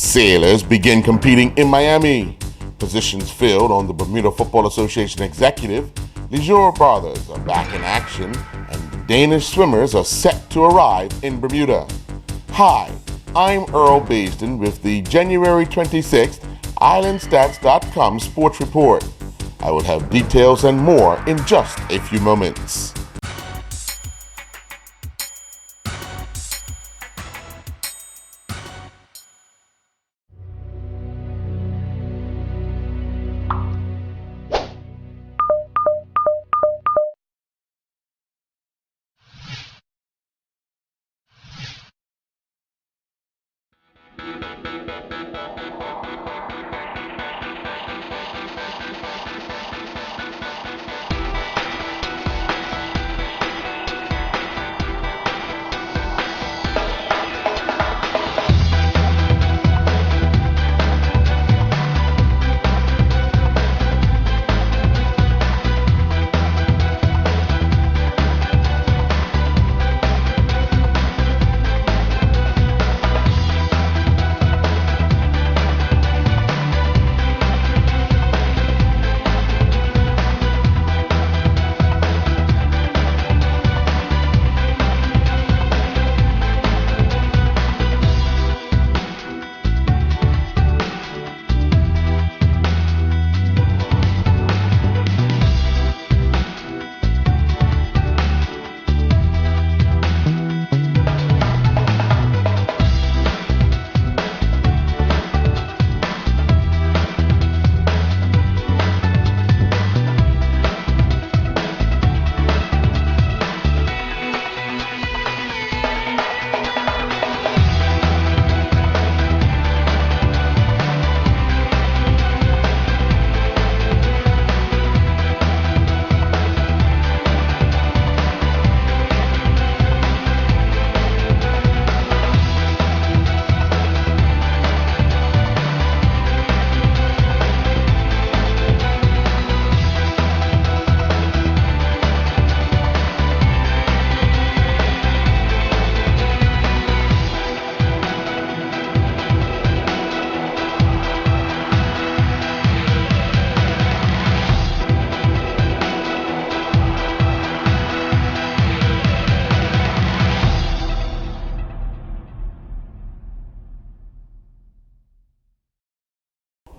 Sailors begin competing in Miami. Positions filled on the Bermuda Football Association executive. Leisure Brothers are back in action, and the Danish swimmers are set to arrive in Bermuda. Hi, I'm Earl Baisden with the January 26th Islandstats.com sports report. I will have details and more in just a few moments.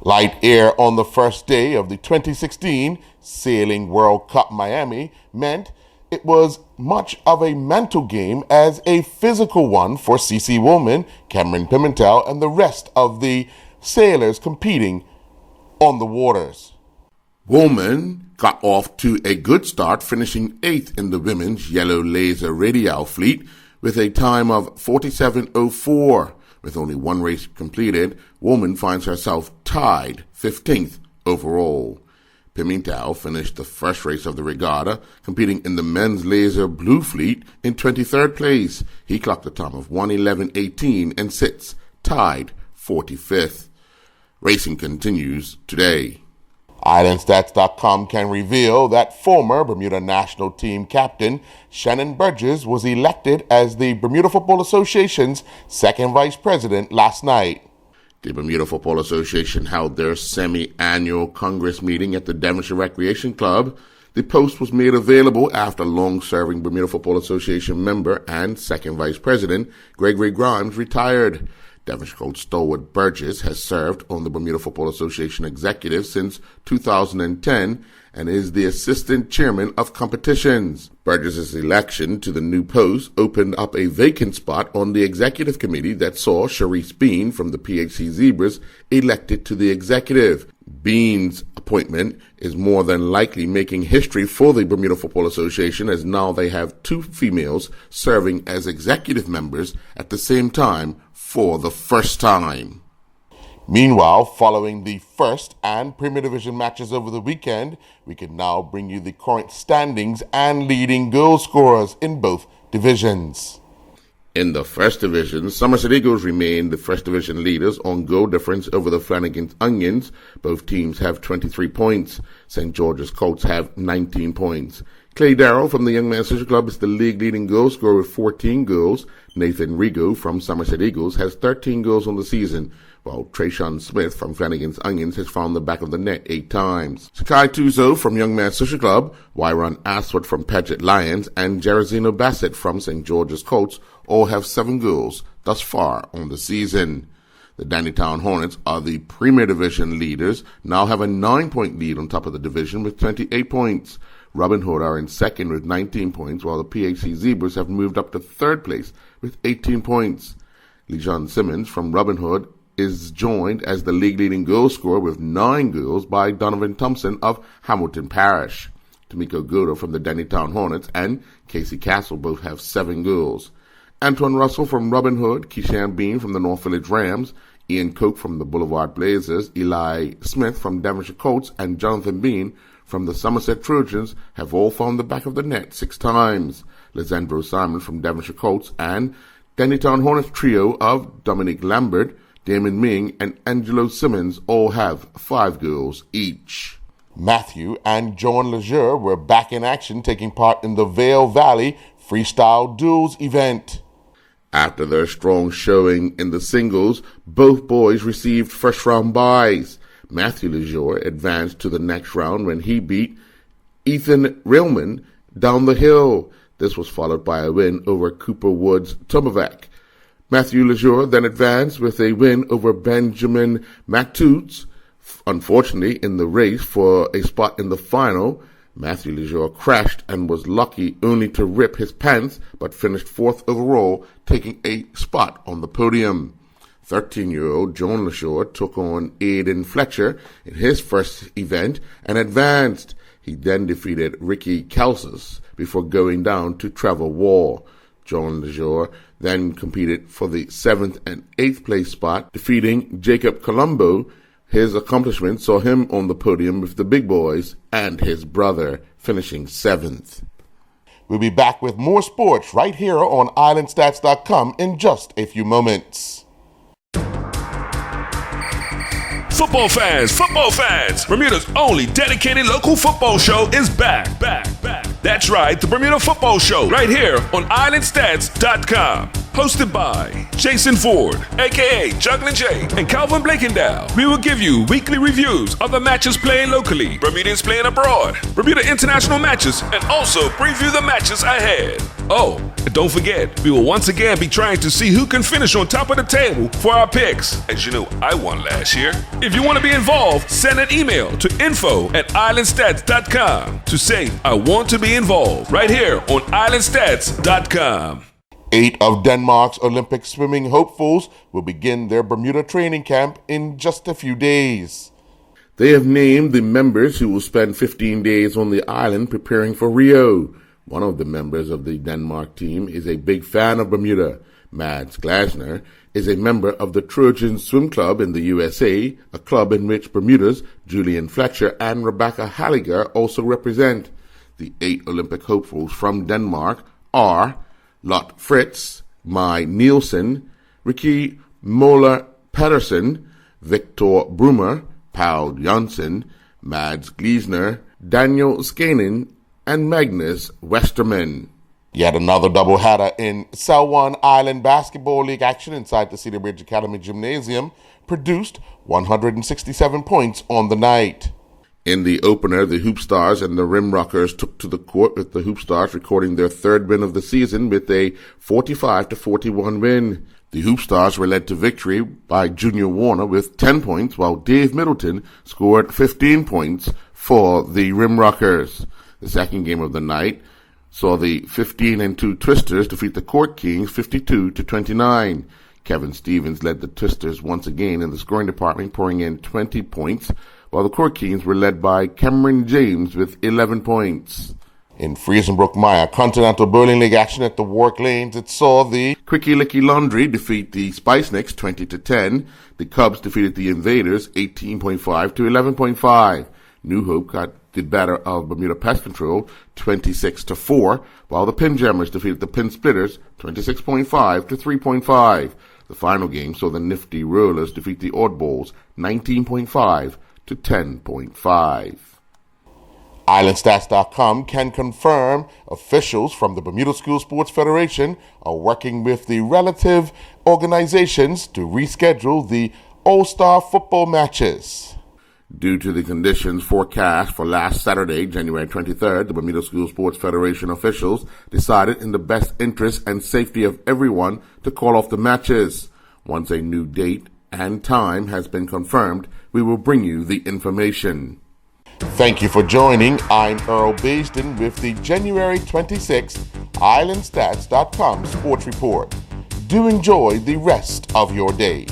Light air on the first day of the 2016 Sailing World Cup Miami meant it was much of a mental game as a physical one for CC Woolman, Cameron Pimentel, and the rest of the sailors competing on the waters. Woolman got off to a good start, finishing 8th in the women's Yellow Laser Radial fleet with a time of 47:04. With only one race completed, Woolman finds herself tied 15th overall. Pimentel finished the first race of the regatta, competing in the men's laser blue fleet in 23rd place. He clocked a time of 1:11:18 and sits tied 45th. Racing continues today. Islandstats.com can reveal that former Bermuda national team captain Shannon Burgess was elected as the Bermuda Football Association's second vice president last night. The Bermuda Football Association held their semi-annual Congress meeting at the Devonshire Recreation Club. The post was made available after long-serving Bermuda Football Association member and second vice president Gregory Grimes retired. Devonshire coach stalwart Burgess has served on the Bermuda Football Association executive since 2010 and is the assistant chairman of competitions. Burgess's election to the new post opened up a vacant spot on the executive committee that saw Sharice Bean from the PHC Zebras elected to the executive. Bean's appointment is more than likely making history for the Bermuda Football Association, as now they have two females serving as executive members at the same time for the first time. Meanwhile, following the first and Premier Division matches over the weekend, we can now bring you the current standings and leading goal scorers in both divisions. In the First Division, Somerset Eagles remain the First Division leaders on goal difference over the Flanagan's Onions. Both teams have 23 points. St. George's Colts have 19 points. Clay Darrell from the Young Men's Social Club is the league-leading goal scorer with 14 goals. Nathan Rigo from Somerset Eagles has 13 goals on the season, while Trayshawn Smith from Flanagan's Onions has found the back of the net 8 times. Sakai Tuzo from Young Men's Social Club, Wyron Asford from Paget Lions, and Jerazino Bassett from St. George's Colts all have 7 goals thus far on the season. The Dannytown Hornets are the Premier Division leaders, now have a 9-point lead on top of the division with 28 points. Robin Hood are in second with 19 points, while the PHC Zebras have moved up to third place with 18 points. Lejon Simmons from Robin Hood is joined as the league-leading goal scorer with 9 goals by Donovan Thompson of Hamilton Parish. Tamiko Godo from the Dannytown Hornets and Casey Castle both have 7 goals. Antoine Russell from Robin Hood, Keishan Bean from the North Village Rams, Ian Coke from the Boulevard Blazers, Eli Smith from Devonshire Colts, and Jonathan Bean from the Somerset Trojans have all found the back of the net 6 times. Lizandro Simon from Devonshire Colts and Dannytown Hornets trio of Dominic Lambert, Damon Ming, and Angelo Simmons all have 5 goals each. Matthew and Joan Lejeune were back in action taking part in the Vale Valley Freestyle Duels event. After their strong showing in the singles, both boys received first-round byes. Matthew Lejeune advanced to the next round when he beat Ethan Railman down the hill. This was followed by a win over Cooper Woods Tomovac. Matthew Lejeune then advanced with a win over Benjamin Matutes. Unfortunately, in the race for a spot in the final, Matthew Lejeune crashed and was lucky only to rip his pants, but finished 4th overall, taking a spot on the podium. 13-year-old John Lejeune took on Aiden Fletcher in his first event and advanced. He then defeated Ricky Calcis before going down to Trevor Wall. John Lejeune then competed for the 7th and 8th place spot, defeating Jacob Colombo. His accomplishment saw him on the podium with the big boys and his brother finishing 7th. We'll be back with more sports right here on Islandstats.com in just a few moments. Football fans, Bermuda's only dedicated local football show is back. That's right, the Bermuda Football Show, right here on Islandstats.com. Hosted by Jason Ford, a.k.a. Juggling Jay, and Calvin Blakendow. We will give you weekly reviews of the matches playing locally, Bermudians playing abroad, Bermuda international matches, and also preview the matches ahead. Oh, and don't forget, we will once again be trying to see who can finish on top of the table for our picks. As you know, I won last year. If you want to be involved, send an email to info@islandstats.com to say, I want to be involved, right here on Islandstats.com. 8 of Denmark's Olympic swimming hopefuls will begin their Bermuda training camp in just a few days. They have named the members who will spend 15 days on the island preparing for Rio. One of the members of the Denmark team is a big fan of Bermuda. Mads Glasner is a member of the Trojan Swim Club in the USA, a club in which Bermuda's Julian Fletcher and Rebecca Halliger also represent. The 8 Olympic hopefuls from Denmark are Lot Fritz, Mai Nielsen, Ricky Moller Pedersen, Victor Brumer, Paul Janssen, Mads Gleisner, Daniel Skanen, and Magnus Westerman. Yet another doubleheader in Selwyn Island Basketball League action inside the Cedar Bridge Academy Gymnasium produced 167 points on the night. In the opener, the Hoop Stars and the Rim Rockers took to the court, with the Hoop Stars recording their 3rd win of the season with a 45-41 win. The Hoop Stars were led to victory by Junior Warner with 10 points, while Dave Middleton scored 15 points for the Rim Rockers. The second game of the night saw the 15-2 Twisters defeat the Court Kings 52-29. Kevin Stevens led the Twisters once again in the scoring department, pouring in 20 points, while the Court Kings were led by Cameron James with 11 points. In Friesenbrook Maya Continental Bowling League action at the Wark Lanes, it saw the Quickie Licky Laundry defeat the Spicenicks 20-10. The Cubs defeated the Invaders 18.5-11.5. New Hope got the better of Bermuda Pest Control 26-4, while the Pinjammers defeated the Pin Splitters 26.5-3.5. The final game saw the Nifty Rollers defeat the Oddballs 19.5-10.5. Islandstats.com can confirm officials from the Bermuda Sports Federation are working with the relative organizations to reschedule the All-Star football matches. Due to the conditions forecast for last Saturday, January 23rd, the Bermuda Sports Federation officials decided in the best interest and safety of everyone to call off the matches. Once a new date and time has been confirmed, we will bring you the information. Thank you for joining. I'm Earl Baisden with the January 26th Islandstats.com Sports Report. Do enjoy the rest of your day.